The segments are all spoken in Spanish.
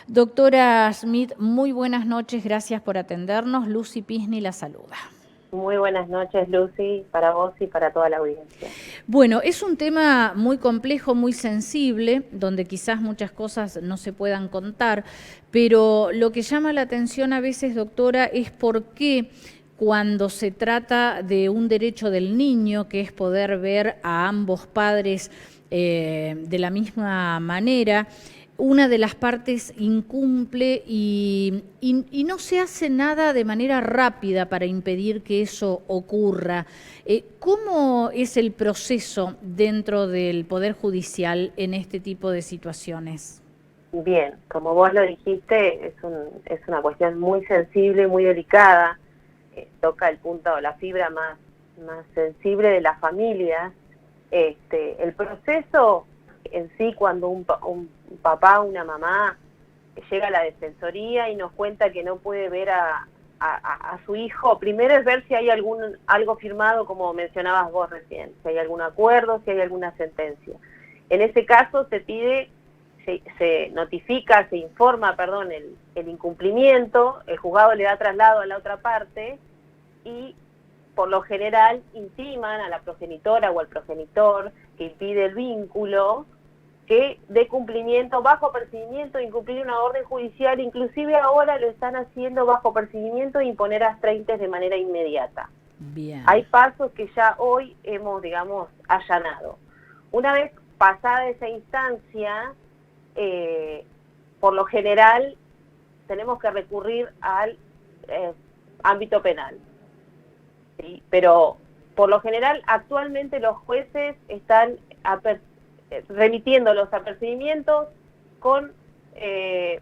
Doctora Schmidt, muy buenas noches, gracias por atendernos. Lucy Pisni la saluda. Muy buenas noches, Lucy, para vos y para toda la audiencia. Bueno, es un tema muy complejo, muy sensible, donde quizás muchas cosas no se puedan contar, pero lo que llama la atención a veces, doctora, es por qué cuando se trata de un derecho del niño, que es poder ver a ambos padres de la misma manera, una de las partes incumple y no se hace nada de manera rápida para impedir que eso ocurra. ¿Cómo es el proceso dentro del Poder Judicial en este tipo de situaciones? Bien, como vos lo dijiste, es una cuestión muy sensible, muy delicada, toca el punto o la fibra más sensible de las familias. El proceso en sí, cuando un papá o una mamá llega a la defensoría y nos cuenta que no puede ver a su hijo, primero es ver si hay algo firmado, como mencionabas vos recién, si hay algún acuerdo, si hay alguna sentencia. En ese caso se notifica, se informa, perdón, el incumplimiento, el juzgado le da traslado a la otra parte y por lo general intiman a la progenitora o al progenitor que impide el vínculo que dé cumplimiento bajo apercibimiento, incumplir una orden judicial, inclusive ahora lo están haciendo bajo apercibimiento e imponer astreintes de manera inmediata. Bien. Hay pasos que ya hoy hemos, digamos, allanado. Una vez pasada esa instancia, por lo general tenemos que recurrir al ámbito penal. ¿Sí? Pero por lo general actualmente los jueces están remitiendo los apercibimientos con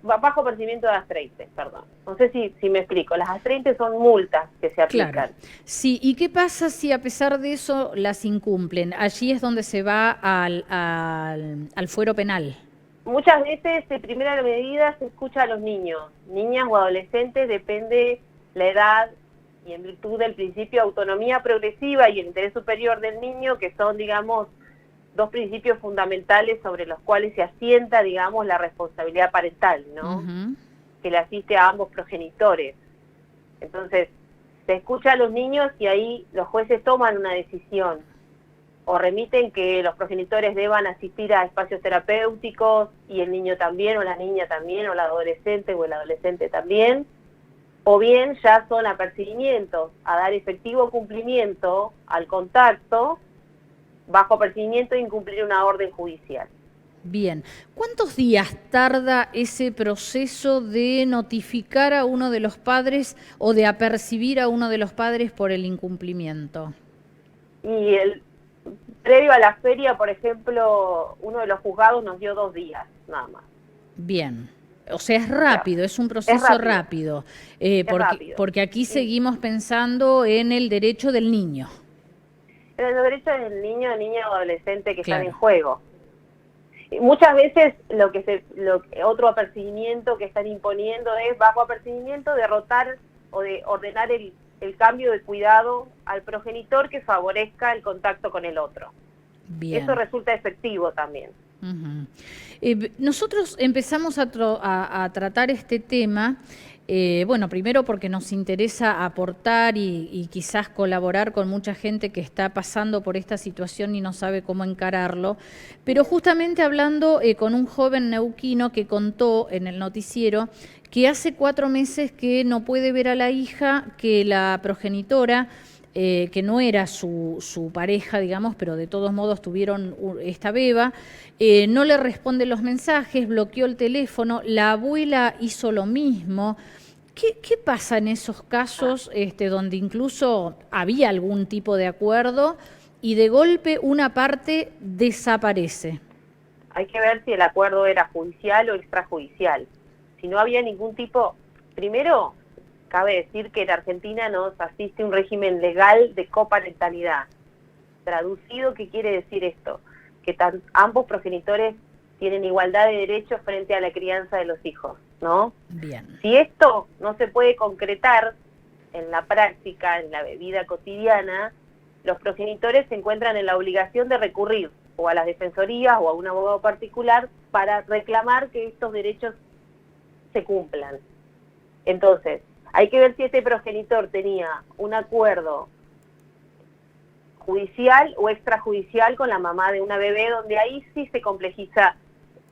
bajo apercibimiento de astreintes, perdón. No sé si me explico. Las astreintes son multas que se aplican. Claro. Sí, ¿y qué pasa si a pesar de eso las incumplen? Allí es donde se va al fuero penal. Muchas veces de primera medida se escucha a los niños, niñas o adolescentes, depende la edad y en virtud del principio de autonomía progresiva y el interés superior del niño, que son, digamos, dos principios fundamentales sobre los cuales se asienta, digamos, la responsabilidad parental, ¿no? Que le asiste a ambos progenitores. Entonces, se escucha a los niños y ahí los jueces toman una decisión o remiten que los progenitores deban asistir a espacios terapéuticos y el niño también, o la niña también, o la adolescente o el adolescente también, o bien ya son apercibimientos a dar efectivo cumplimiento al contacto bajo apercibimiento de incumplir una orden judicial. Bien. ¿Cuántos días tarda ese proceso de notificar a uno de los padres o de apercibir a uno de los padres por el incumplimiento? Y previo a la feria, por ejemplo, uno de los juzgados nos dio 2 días, nada más. Bien. O sea, es rápido, es un proceso es rápido. porque aquí seguimos pensando en el derecho del niño. En los derechos del niño, niña o adolescente que están en Claro. juego. Y muchas veces otro apercibimiento que están imponiendo es, bajo apercibimiento, derrotar o de ordenar el cambio de cuidado al progenitor que favorezca el contacto con el otro. Bien. Eso resulta efectivo también. Nosotros empezamos a tratar este tema, bueno, primero porque nos interesa aportar y quizás colaborar con mucha gente que está pasando por esta situación y no sabe cómo encararlo, pero justamente hablando con un joven neuquino que contó en el noticiero que hace 4 meses que no puede ver a la hija, que la progenitora que no era su pareja, digamos, pero de todos modos tuvieron esta beba, no le responde los mensajes, bloqueó el teléfono, la abuela hizo lo mismo. ¿Qué pasa en esos casos donde incluso había algún tipo de acuerdo y de golpe una parte desaparece? Hay que ver si el acuerdo era judicial o extrajudicial. Si no había ningún tipo, primero, cabe decir que en Argentina nos asiste un régimen legal de coparentalidad. Traducido, ¿qué quiere decir esto? Que ambos progenitores tienen igualdad de derechos frente a la crianza de los hijos, ¿no? Bien. Si esto no se puede concretar en la práctica, en la vida cotidiana, los progenitores se encuentran en la obligación de recurrir o a las defensorías o a un abogado particular para reclamar que estos derechos se cumplan. Entonces, hay que ver si este progenitor tenía un acuerdo judicial o extrajudicial con la mamá de una bebé, donde ahí sí se complejiza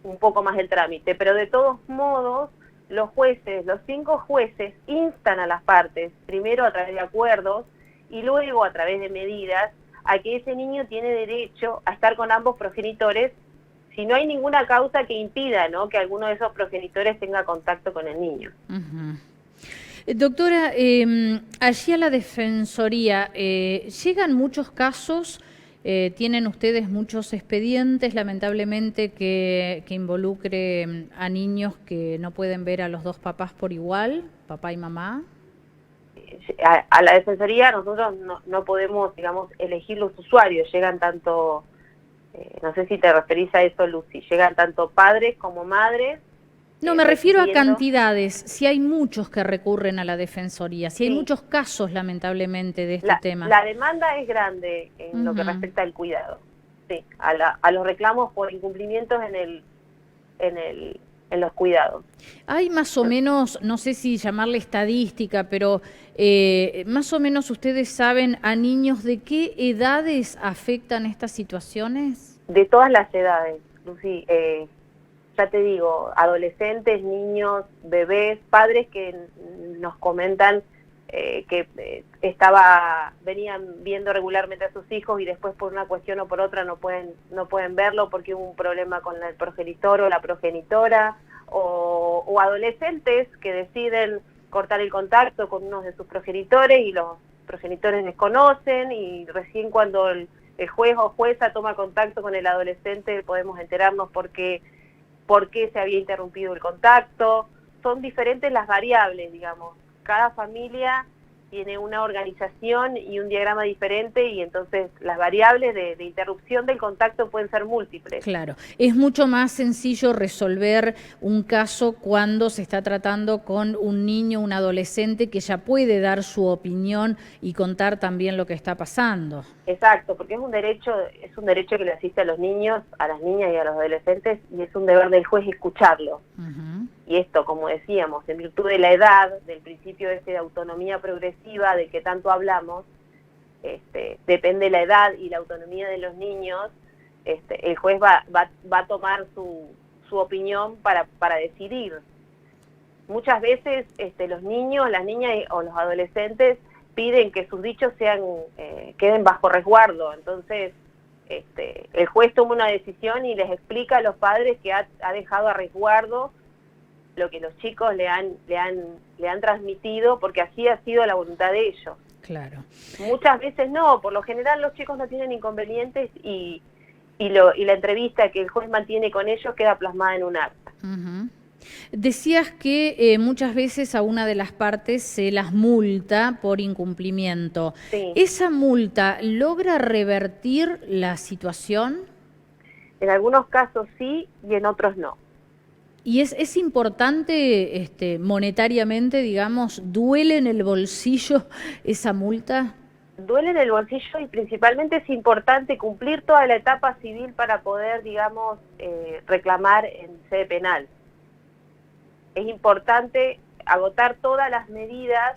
un poco más el trámite, pero de todos modos los jueces, los 5 jueces instan a las partes, primero a través de acuerdos y luego a través de medidas, a que ese niño tiene derecho a estar con ambos progenitores si no hay ninguna causa que impida, ¿no?, que alguno de esos progenitores tenga contacto con el niño. Uh-huh. Doctora, allí a la Defensoría, ¿llegan muchos casos? ¿Tienen ustedes muchos expedientes, lamentablemente, que involucre a niños que no pueden ver a los dos papás por igual, papá y mamá? A la Defensoría nosotros no podemos, digamos, elegir los usuarios. Llegan tanto, no sé si te referís a eso, Lucy, llegan tanto padres como madres. No, me refiero a cantidades, si hay muchos que recurren a la Defensoría, si hay muchos casos, lamentablemente, de este tema. La demanda es grande en lo que respecta al cuidado, sí, a los reclamos por incumplimientos en los cuidados. Hay más o menos, no sé si llamarle estadística, pero más o menos ustedes saben a niños de qué edades afectan estas situaciones. De todas las edades, Lucy. Ya te digo, adolescentes, niños, bebés, padres que nos comentan que venían viendo regularmente a sus hijos y después por una cuestión o por otra no pueden verlo porque hubo un problema con el progenitor o la progenitora, o adolescentes que deciden cortar el contacto con uno de sus progenitores y los progenitores desconocen, y recién cuando el juez o jueza toma contacto con el adolescente podemos enterarnos por qué se había interrumpido el contacto. Son diferentes las variables, digamos. Cada familia tiene una organización y un diagrama diferente, y entonces las variables de interrupción del contacto pueden ser múltiples. Claro, es mucho más sencillo resolver un caso cuando se está tratando con un niño, un adolescente que ya puede dar su opinión y contar también lo que está pasando. Exacto, porque es un derecho que le asiste a los niños, a las niñas y a los adolescentes, y es un deber del juez escucharlo. Uh-huh. Y esto, como decíamos, en virtud de la edad, del principio de autonomía progresiva de que tanto hablamos, depende de la edad y la autonomía de los niños, el juez va a tomar su opinión para decidir. Muchas veces los niños, las niñas o los adolescentes piden que sus dichos queden bajo resguardo. Entonces el juez toma una decisión y les explica a los padres que ha dejado a resguardo lo que los chicos le han transmitido, porque así ha sido la voluntad de ellos. Claro. Muchas veces no, por lo general los chicos no tienen inconvenientes y la entrevista que el juez mantiene con ellos queda plasmada en un acta. Uh-huh. Decías que muchas veces a una de las partes se las multa por incumplimiento. Sí. ¿Esa multa logra revertir la situación? En algunos casos sí y en otros no. ¿Y es importante monetariamente, digamos, duele en el bolsillo esa multa? Duele en el bolsillo, y principalmente es importante cumplir toda la etapa civil para poder, digamos, reclamar en sede penal. Es importante agotar todas las medidas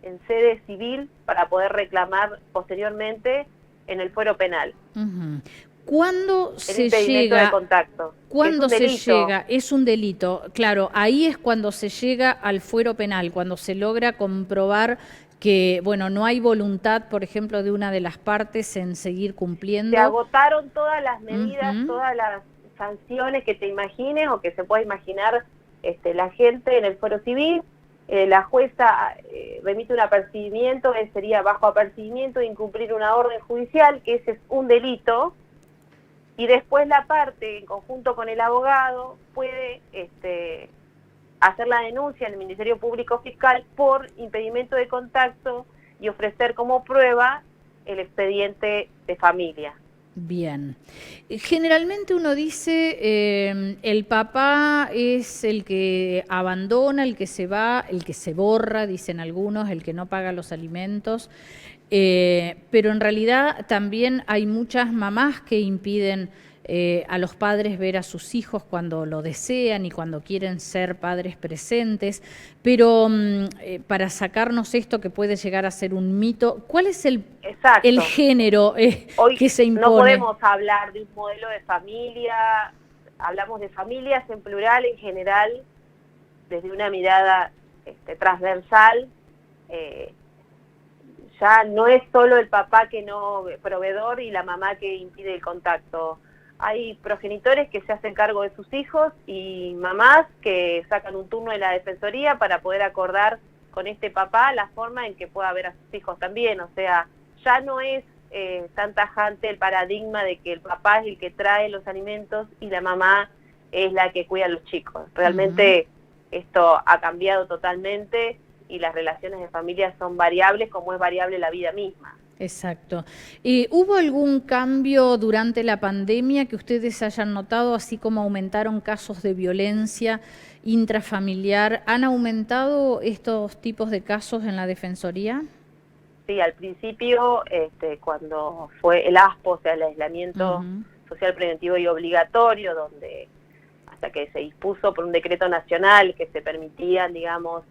en sede civil para poder reclamar posteriormente en el fuero penal. Uh-huh. ¿Cuándo se impedimento llega? de contacto. ¿Cuándo se llega? Es un delito. Claro, ahí es cuando se llega al fuero penal, cuando se logra comprobar que, bueno, no hay voluntad, por ejemplo, de una de las partes en seguir cumpliendo. Se agotaron todas las medidas, uh-huh, todas las sanciones que te imagines o que se pueda imaginar la gente en el fuero civil. La jueza remite un apercibimiento, sería bajo apercibimiento de incumplir una orden judicial, que ese es un delito. Y después la parte, en conjunto con el abogado, puede hacer la denuncia en el Ministerio Público Fiscal por impedimento de contacto y ofrecer como prueba el expediente de familia. Bien. Generalmente uno dice, el papá es el que abandona, el que se va, el que se borra, dicen algunos, el que no paga los alimentos. Pero en realidad también hay muchas mamás que impiden a los padres ver a sus hijos cuando lo desean y cuando quieren ser padres presentes, pero para sacarnos esto que puede llegar a ser un mito, ¿cuál es el Exacto. género Hoy que se impone? no podemos hablar de un modelo de familia, hablamos de familias en plural, en general, desde una mirada transversal. Ya no es solo el papá que no proveedor y la mamá que impide el contacto. Hay progenitores que se hacen cargo de sus hijos y mamás que sacan un turno de la defensoría para poder acordar con este papá la forma en que pueda ver a sus hijos también. O sea, ya no es tan tajante el paradigma de que el papá es el que trae los alimentos y la mamá es la que cuida a los chicos. Realmente esto ha cambiado totalmente y las relaciones de familia son variables como es variable la vida misma. Exacto. ¿Hubo algún cambio durante la pandemia que ustedes hayan notado, así como aumentaron casos de violencia intrafamiliar? ¿Han aumentado estos tipos de casos en la Defensoría? Sí, al principio, cuando fue el ASPO, o sea, el aislamiento social preventivo y obligatorio, donde hasta que se dispuso por un decreto nacional que se permitían, digamos,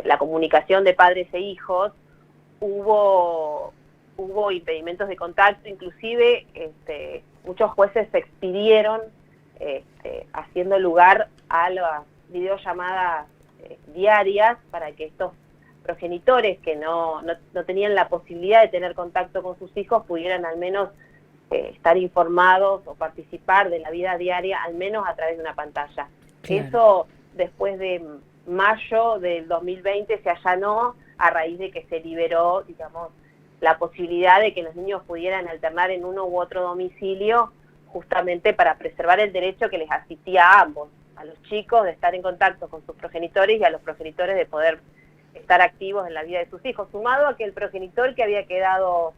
la comunicación de padres e hijos, hubo impedimentos de contacto, inclusive muchos jueces se expidieron haciendo lugar a las videollamadas diarias para que estos progenitores que no tenían la posibilidad de tener contacto con sus hijos pudieran al menos estar informados o participar de la vida diaria, al menos a través de una pantalla. Claro. Eso después de mayo del 2020 se allanó a raíz de que se liberó, digamos, la posibilidad de que los niños pudieran alternar en uno u otro domicilio, justamente para preservar el derecho que les asistía a ambos, a los chicos de estar en contacto con sus progenitores y a los progenitores de poder estar activos en la vida de sus hijos, sumado a que el progenitor que había quedado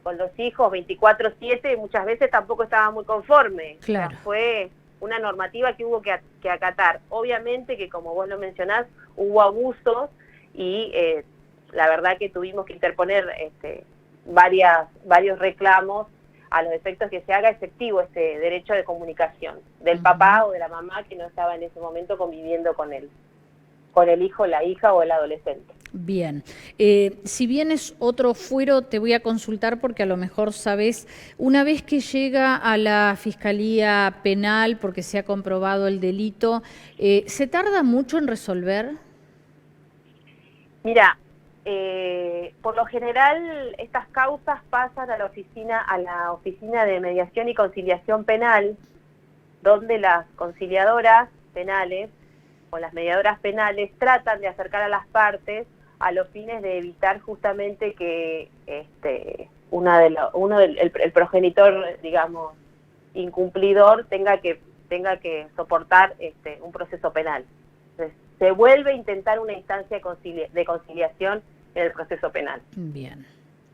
con los hijos 24/7 muchas veces tampoco estaba muy conforme. Claro. O sea, fue una normativa que hubo que acatar. Obviamente que, como vos lo mencionás, hubo abusos y la verdad que tuvimos que interponer varios reclamos a los efectos que se haga efectivo este derecho de comunicación del papá o de la mamá que no estaba en ese momento conviviendo con el hijo, la hija o el adolescente. Bien. Si bien es otro fuero, te voy a consultar porque a lo mejor sabes, una vez que llega a la Fiscalía Penal porque se ha comprobado el delito, ¿se tarda mucho en resolver? Mira, por lo general estas causas pasan a la oficina de mediación y conciliación penal, donde las conciliadoras penales o las mediadoras penales tratan de acercar a las partes a los fines de evitar justamente que el progenitor, digamos, incumplidor tenga que soportar un proceso penal. Entonces, se vuelve a intentar una instancia de conciliación en el proceso penal. Bien.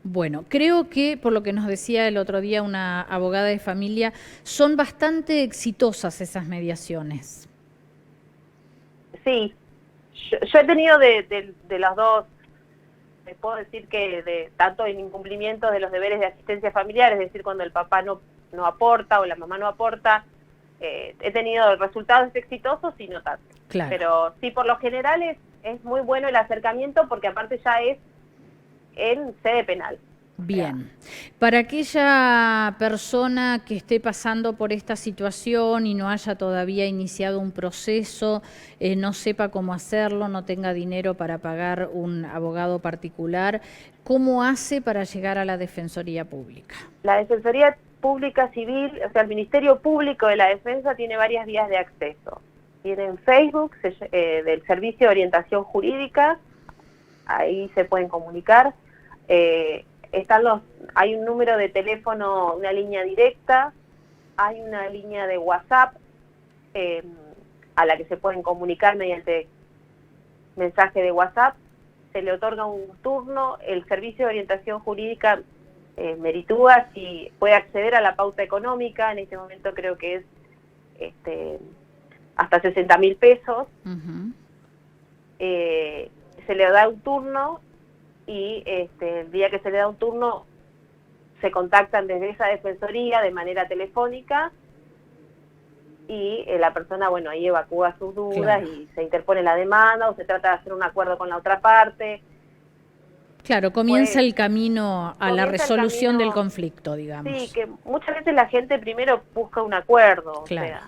Bueno, creo que, por lo que nos decía el otro día una abogada de familia, son bastante exitosas esas mediaciones. Sí, yo he tenido de los dos, les puedo decir que tanto en incumplimiento de los deberes de asistencia familiar, es decir, cuando el papá no aporta o la mamá no aporta, he tenido resultados exitosos y no tanto. Claro. Pero sí, por lo general es muy bueno el acercamiento porque aparte ya es en sede penal. Bien. Para aquella persona que esté pasando por esta situación y no haya todavía iniciado un proceso, no sepa cómo hacerlo, no tenga dinero para pagar un abogado particular, ¿cómo hace para llegar a la Defensoría Pública? La Defensoría Pública Civil, o sea, el Ministerio Público de la Defensa tiene varias vías de acceso. Tienen Facebook del Servicio de Orientación Jurídica, ahí se pueden comunicar. Hay un número de teléfono, una línea directa, hay una línea de WhatsApp a la que se pueden comunicar mediante mensaje de WhatsApp, se le otorga un turno, el Servicio de Orientación Jurídica meritúa si puede acceder a la pauta económica, en este momento creo que es hasta 60.000 pesos, se le da un turno y el día que se le da un turno se contactan desde esa defensoría de manera telefónica y la persona, bueno, ahí evacúa sus dudas, claro. y se interpone la demanda o se trata de hacer un acuerdo con la otra parte. Claro, comienza Pues, el camino a la comienza el resolución del camino, conflicto, sí, digamos. que muchas veces la gente primero busca un acuerdo, Claro.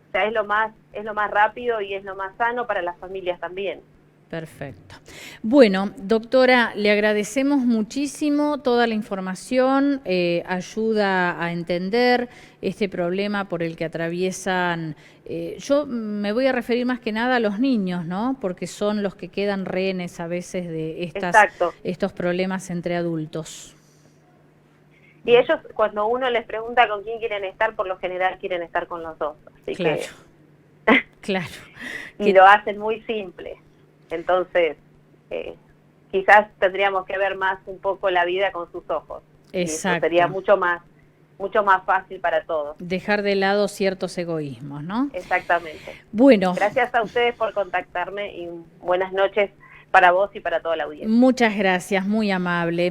o sea, es lo más rápido y es lo más sano para las familias también. Perfecto. Bueno, doctora, le agradecemos muchísimo toda la información, ayuda a entender este problema por el que atraviesan. Yo me voy a referir más que nada a los niños, ¿no? Porque son los que quedan rehenes a veces de Exacto. estos problemas entre adultos. Y ellos, cuando uno les pregunta con quién quieren estar, por lo general quieren estar con los dos. Así Claro, que claro. y lo hacen muy simple. Entonces, quizás tendríamos que ver más un poco la vida con sus ojos. Y eso sería Exacto. mucho más fácil para todos. Dejar de lado ciertos egoísmos, ¿no? Exactamente. Bueno, Gracias a ustedes por contactarme y buenas noches para vos y para toda la audiencia. muchas gracias, muy amable.